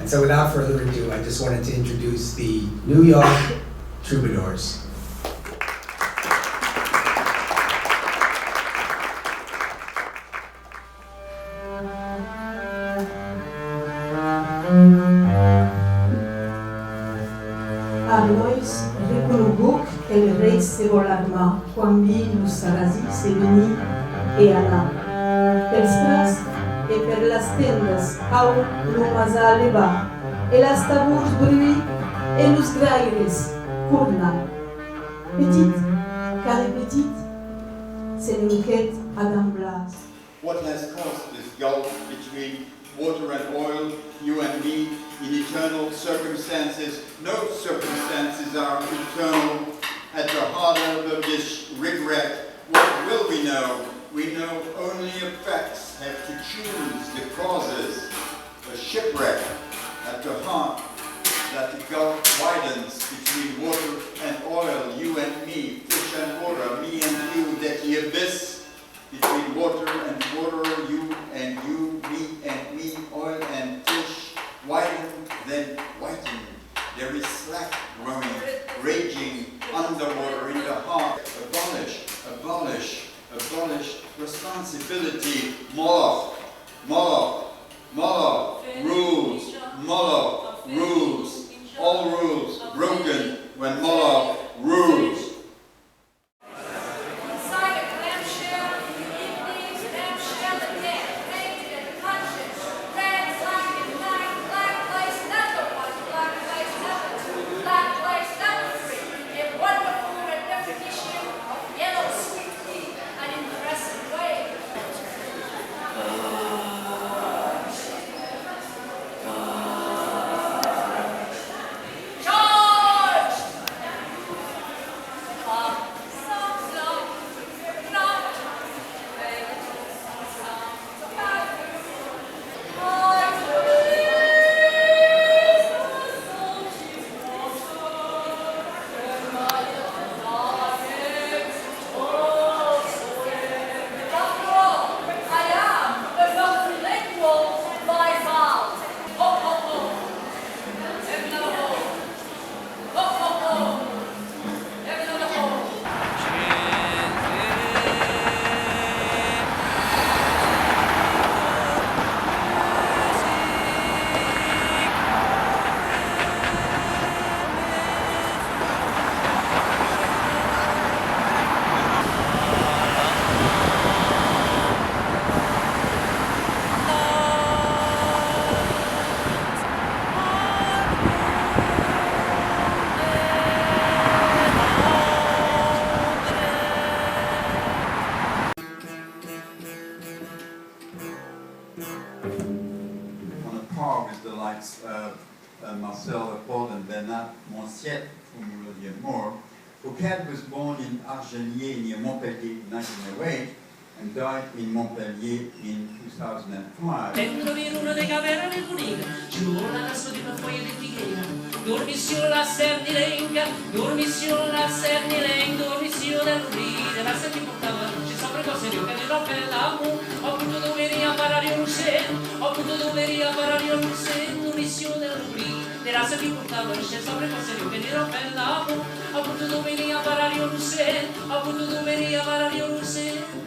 And so without further ado, I just wanted to introduce the NY'OC Trobadors. Arnois reconeguc el rei se vol armar quan vi lo sarrasí se venir e anar. Pels prats e per les tendes au lo masà levar e les taburs bruir e los graires curnar. Petit, care petit, se n'enquête Adam Blas. What has caused this gulf between water and oil, you and me, in eternal circumstances? No circumstances are eternal. At the heart of this regret, what will we know? We know only effects have to choose the causes. A shipwreck at the heart, that the gulf widens between water and oil, you and me, fish and water, me and you, that the abyss between water and water, you and you, me and me, oil and fish, widen, then whiten. There is slack growing, raging underwater in the heart. Abolish responsibility. Moloch, rules. All rules broken when Moloch rules. Marcel, Paul and Bernard Monsiette, whom you will hear more. Fouquet was born in Argelier near Montpellier in 1908 and died in Montpellier in 2005. Era se mi portava il sceso sempre passerio che nero bell'amo, appunto domenica parario luce, appunto domenica parario luce.